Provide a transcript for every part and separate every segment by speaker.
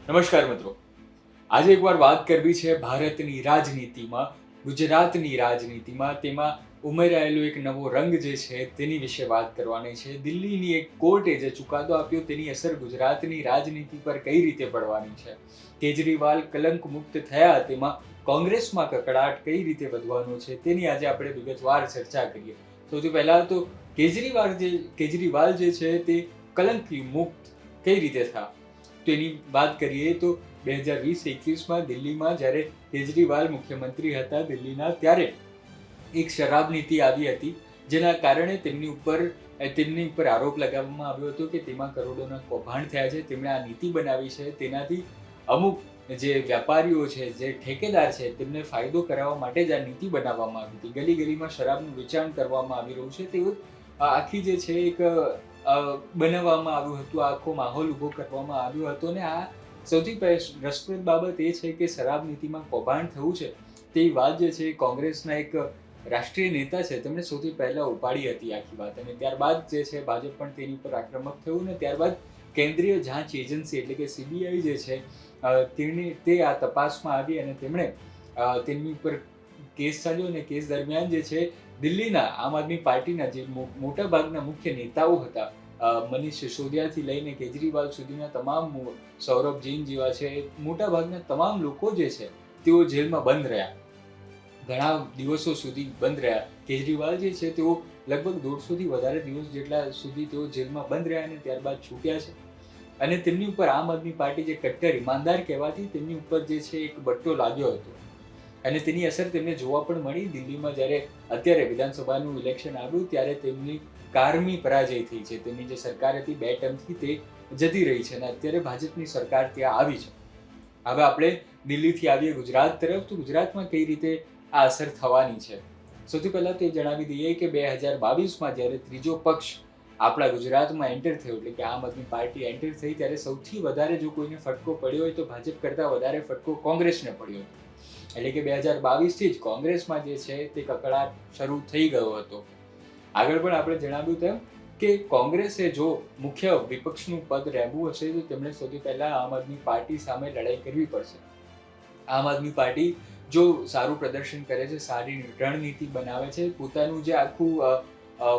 Speaker 1: નમસ્કાર મિત્રો. આજે એકવાર વાત કરવી છે ભારતની રાજનીતિમાં, ગુજરાતની રાજનીતિમાં, તેમાં ઉમેરાયેલો એક નવો રંગ જે છે તેની વિશે વાત કરવાની છે. દિલ્હીની એક કોર્ટે જે ચુકાદો આપ્યો તેની અસર ગુજરાતની રાજનીતિ પર કઈ રીતે પડવાની છે. કેજરીવાલ કલંક મુક્ત થયા તેમાં કોંગ્રેસમાં કકળાટ કઈ રીતે વધવાનો છે તેની આજે આપણે વિગતવાર ચર્ચા કરીએ. સૌથી પહેલા તો કેજરીવાલ જે છે તે કલંક મુક્ત કઈ રીતે થયા તેની વાત કરીએ તો 2020-21માં દિલ્હીમાં જ્યારે કેજરીવાલ મુખ્યમંત્રી હતા દિલ્હીના, ત્યારે એક શરાબ નીતિ આવી હતી જેના કારણે તેમની ઉપર આરોપ લગાવવામાં આવ્યો હતો કે તેમાં કરોડોના કૌભાંડ થયા છે. તેમણે આ નીતિ બનાવી છે, તેનાથી અમુક જે વેપારીઓ છે, જે ઠેકેદાર છે, તેમને ફાયદો કરાવવા માટે જ આ નીતિ બનાવવામાં આવી હતી. ગલી ગલીમાં શરાબનું વેચાણ કરવામાં આવી રહ્યું છે તેવું આખી જે છે એક બનાવવામાં આવ્યું હતું, આખો માહોલ ઊભો કરવામાં આવ્યો હતો. અને આ સૌથી રસપ્રદ બાબત એ છે કે શરાબ નીતિમાં કૌભાંડ થયું છે તેવી વાત જે છે કોંગ્રેસના એક રાષ્ટ્રીય નેતા છે તેમણે સૌથી પહેલા ઉપાડી હતી આખી વાત. અને ત્યારબાદ જે છે ભાજપ પણ તેની ઉપર આક્રમક થયું અને ત્યારબાદ કેન્દ્રીય જાંચ એજન્સી એટલે કે સીબીઆઈ જે છે તે આ તપાસમાં આવી અને તેમણે તેમની ઉપર કેસ ચાલ્યો. અને કેસ દરમિયાન જે છે દિલ્હીના આમ આદમી પાર્ટીના જે મોટા ભાગના મુખ્ય નેતાઓ હતા, મનીષ સિસોદિયાથી લઈને કેજરીવાલ સુધીના તમામ, સૌરભ જૈન જેવા છે, મોટા ભાગના તમામ લોકો જે છે તેઓ જેલમાં બંધ રહ્યા, ઘણા દિવસો સુધી બંધ રહ્યા. કેજરીવાલ જે છે તેઓ લગભગ 150થી વધારે દિવસ જેટલા સુધી તેઓ જેલમાં બંધ રહ્યા અને ત્યારબાદ છૂટ્યા છે. અને તેમની ઉપર આમ આદમી પાર્ટી જે કટ્ટર ઈમાનદાર કહેવાતી તેમની ઉપર જે છે એક બટ્ટો લાગ્યો હતો અને તેની અસર તેમને જોવા પણ મળી. દિલ્હીમાં જ્યારે અત્યારે વિધાનસભાનું ઇલેક્શન આવ્યું ત્યારે તેમની કારમી પરાજય થઈ છે. તેમની જે સરકાર હતી 2 ટર્મથી તે જતી રહી છે અને અત્યારે ભાજપની સરકાર ત્યાં આવી છે. હવે આપણે દિલ્હીથી આવીએ ગુજરાત તરફ. તો ગુજરાતમાં કઈ રીતે આ અસર થવાની છે, સૌથી પહેલા તો એ જણાવી દઈએ કે 2022માં જ્યારે ત્રીજો પક્ષ આપણા ગુજરાતમાં એન્ટર થયો એટલે કે આમ આદમી પાર્ટી એન્ટર થઈ, ત્યારે સૌથી વધારે જો કોઈને ફટકો પડ્યો હોય તો ભાજપ કરતાં વધારે ફટકો કોંગ્રેસને પડ્યો હતો. એટલે કે 2022થી જ કોંગ્રેસમાં જે છે તે કકળાટ શરૂ થઈ ગયો હતો. આગળ પણ આપણે જણાવ્યું તેમ કે કોંગ્રેસે જો મુખ્ય વિપક્ષનું પદ રહેવું હશે તો તેમણે સૌથી પહેલા આમ આદમી પાર્ટી સામે લડાઈ કરવી પડશે. આમ આદમી પાર્ટી જો સારું પ્રદર્શન કરે છે, સારી રણનીતિ બનાવે છે, પોતાનું જે આખું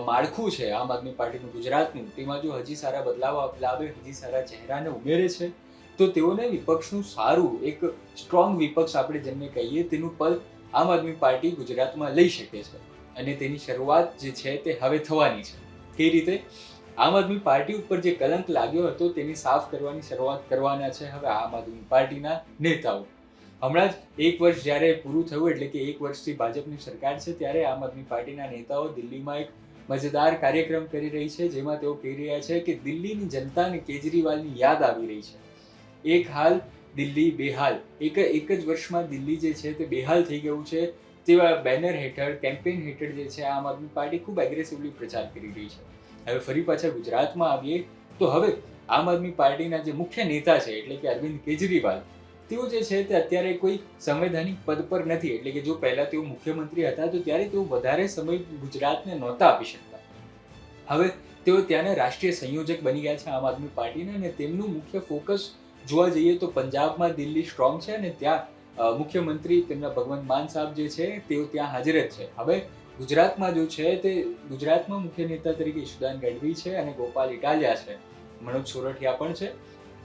Speaker 1: માળખું છે આમ આદમી પાર્ટીનું ગુજરાતનું, તેમાં જો હજી સારા બદલાવ લાવે, હજી સારા ચહેરાને ઉમેરે છે તો તેઓને વિપક્ષનું સારું એક સ્ટ્રોંગ વિપક્ષ આપણે જેમને કહીએ તેનું પદ આમ આદમી પાર્ટી ગુજરાતમાં લઈ શકે છે. અને તેની શરૂઆત જે છે તે હવે થવાની છે. કઈ રીતે? આમ આદમી પાર્ટી ઉપર જે કલંક લાગ્યો હતો તેની સાફ કરવાની શરૂઆત કરવાના છે હવે આમ આદમી પાર્ટીના નેતાઓ. હમણાં જ એક વર્ષ જ્યારે પૂરું થયું એટલે કે 1 વર્ષથી ભાજપની સરકાર છે ત્યારે આમ આદમી પાર્ટીના નેતાઓ દિલ્હીમાં એક મજેદાર કાર્યક્રમ કરી રહી છે જેમાં તેઓ કહી રહ્યા છે કે દિલ્હીની જનતાને કેજરીવાલની યાદ આવી રહી છે. એક હાલ દિલ્હી બેહાલ, એક જ વર્ષમાં દિલ્હી જે છે તે બેહાલ થઈ ગયું છે તેવા બેનર હેઠળ, કેમ્પેઇન હેઠળ જે છે આમ આદમી પાર્ટી ખૂબ એગ્રેસિવલી પ્રચાર કરી રહી છે. હવે ફરી પાછા ગુજરાતમાં આવીએ તો હવે આમ આદમી પાર્ટીના જે મુખ્ય નેતા છે એટલે કે અરવિંદ કેજરીવાલ, તેઓ જે છે તે અત્યારે કોઈ સંવૈધાનિક પદ પર નથી. એટલે કે જો પહેલા તેઓ મુખ્યમંત્રી હતા તો ત્યારે તેઓ વધારે સમય ગુજરાતને નહોતા આપી શકતા. હવે તેઓ ત્યાંના રાષ્ટ્રીય સંયોજક બની ગયા છે આમ આદમી પાર્ટીના અને તેમનું મુખ્ય ફોકસ જોવા જઈએ તો પંજાબમાં દિલ્હી સ્ટ્રોંગ છે અને ત્યાં મુખ્યમંત્રી તેમના ભગવંત માન સાહેબ જે છે તેઓ ત્યાં હાજર જ છે. હવે ગુજરાતમાં જો છે તે ગુજરાતમાં મુખ્ય નેતા તરીકે ઈશુદાન ગઢવી છે અને ગોપાલ ઇટાલિયા છે, મનોજ સોરઠિયા પણ છે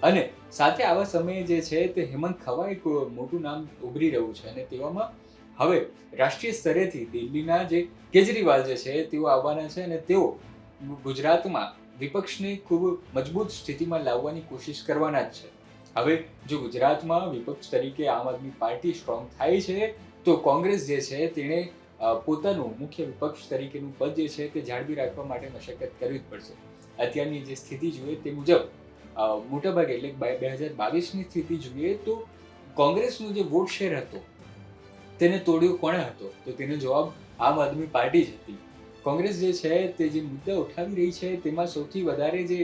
Speaker 1: અને સાથે આવા સમયે જે છે તે હેમંત ખવા એક મોટું નામ ઉભરી રહ્યું છે. અને તેવામાં હવે રાષ્ટ્રીય સ્તરેથી દિલ્હીના જે કેજરીવાલ જે છે તેઓ આવવાના છે અને તેઓ ગુજરાતમાં વિપક્ષને ખૂબ મજબૂત સ્થિતિમાં લાવવાની કોશિશ કરવાના જ છે. હવે જો ગુજરાતમાં વિપક્ષ તરીકે આમ આદમી પાર્ટી સ્ટ્રોંગ થાય છે તો કોંગ્રેસ જે છે તેણે પોતાનું મુખ્ય વિપક્ષ તરીકેનું પદ જે છે તે જાળવી રાખવા માટે મશક્કત કરવી જ પડશે. અત્યારની જે સ્થિતિ જોઈએ તે મુજબ મોટાભાગે એટલે 2022ની સ્થિતિ જોઈએ તો કોંગ્રેસનો જે વોટ શેર હતો તેને તોડ્યો કોણે હતો? તો તેનો જવાબ આમ આદમી પાર્ટી જ હતી. કોંગ્રેસ જે છે તે જે મુદ્દા ઉઠાવી રહી છે તેમાં સૌથી વધારે જે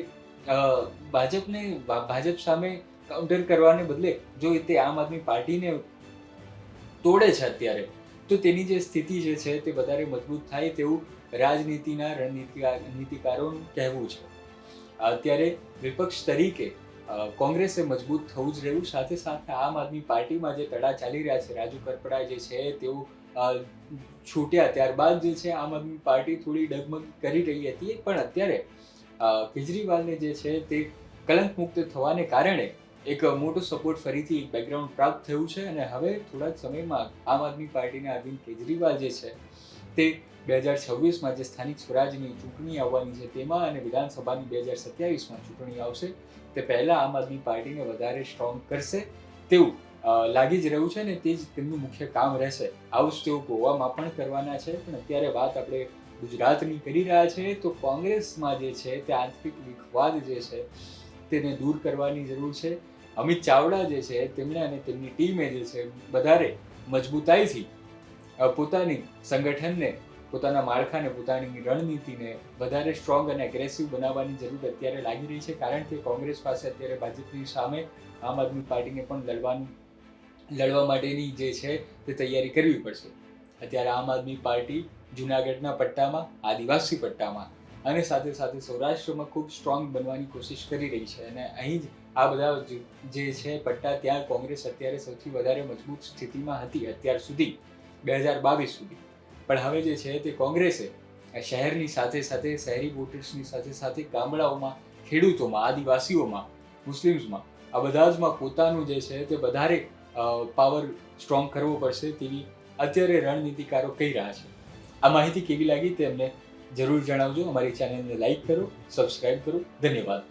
Speaker 1: ભાજપ સામે કાઉન્ટર કરવાને બદલે જો તે આમ આદમી પાર્ટીને તોડે છે અત્યારે તો તેની જે સ્થિતિ જે છે તે વધારે મજબૂત થાય તેવું રાજનીતિના રણનીતિકારોનું કહેવું છે. અત્યારે વિપક્ષ તરીકે કોંગ્રેસે મજબૂત થવું જ રહ્યું. સાથે સાથે આમ આદમી પાર્ટીમાં જે તડા ચાલી રહ્યા છે, રાજુ કરપડા જે છે તેઓ છૂટ્યા ત્યારબાદ જે છે આમ આદમી પાર્ટી થોડી ડગમગ કરી રહી હતી, પણ અત્યારે કેજરીવાલને જે છે તે કલંક મુક્ત થવાને કારણે એક મોટો સપોર્ટ ફરીથી એક બેકગ્રાઉન્ડ પ્રાપ્ત થયું છે અને હવે થોડા જ સમયમાં આમ આદમી પાર્ટીના અરવિંદ કેજરીવાલ જે છે તે 2026માં જે સ્થાનિક સ્વરાજની ચૂંટણી આવવાની છે તેમાં અને વિધાનસભાની 2027માં ચૂંટણી આવશે તે પહેલા આમ આદમી પાર્ટીને વધારે સ્ટ્રોંગ કરશે તેવું લાગી જ રહ્યું છે અને તે જ તેમનું મુખ્ય કામ રહેશે. આવું જ તેઓ ગોવામાં પણ કરવાના છે. પણ અત્યારે વાત આપણે ગુજરાતની કરી રહ્યા છે તો કોંગ્રેસમાં જે છે તે આંતરિક વિખવાદ જે છે તેને દૂર કરવાની જરૂર છે. અમિત ચાવડા જે છે તેમણે અને તેમની ટીમે જે છે વધારે મજબૂતાઈથી પોતાની સંગઠનને, પોતાના માળખાને, પોતાની રણનીતિને વધારે સ્ટ્રોંગ અને એગ્રેસિવ બનાવવાની જરૂર અત્યારે લાગી રહી છે, કારણ કે કોંગ્રેસ પાસે અત્યારે ભાજપની સામે આમ આદમી પાર્ટીને પણ લડવા માટેની જે છે તે તૈયારી કરવી પડશે. અત્યારે આમ આદમી પાર્ટી જૂનાગઢના પટ્ટામાં, આદિવાસી પટ્ટામાં અને સાથે સાથે સૌરાષ્ટ્રમાં ખૂબ સ્ટ્રોંગ બનવાની કોશિશ કરી રહી છે અને અહીં જ આ બધા જે છે પટ્ટા ત્યાં કોંગ્રેસ અત્યારે સૌથી વધારે મજબૂત સ્થિતિમાં હતી અત્યાર સુધી 2022 સુધી. પણ હવે જે છે તે કોંગ્રેસે શહેરની સાથે સાથે શહેરી વોટર્સની સાથે સાથે ગામડાઓમાં, ખેડૂતોમાં, આદિવાસીઓમાં, મુસ્લિમ્સમાં આ બધા જમાં પોતાનું જે છે તે વધારે પાવર સ્ટ્રોંગ કરવો પડશે તેવી અત્યારે રણનીતિકારો કહી રહ્યા છે. આ માહિતી કેવી લાગી તે અમને જરૂર જણાવજો. અમારી ચેનલને લાઈક કરો, સબસ્ક્રાઇબ કરો. ધન્યવાદ.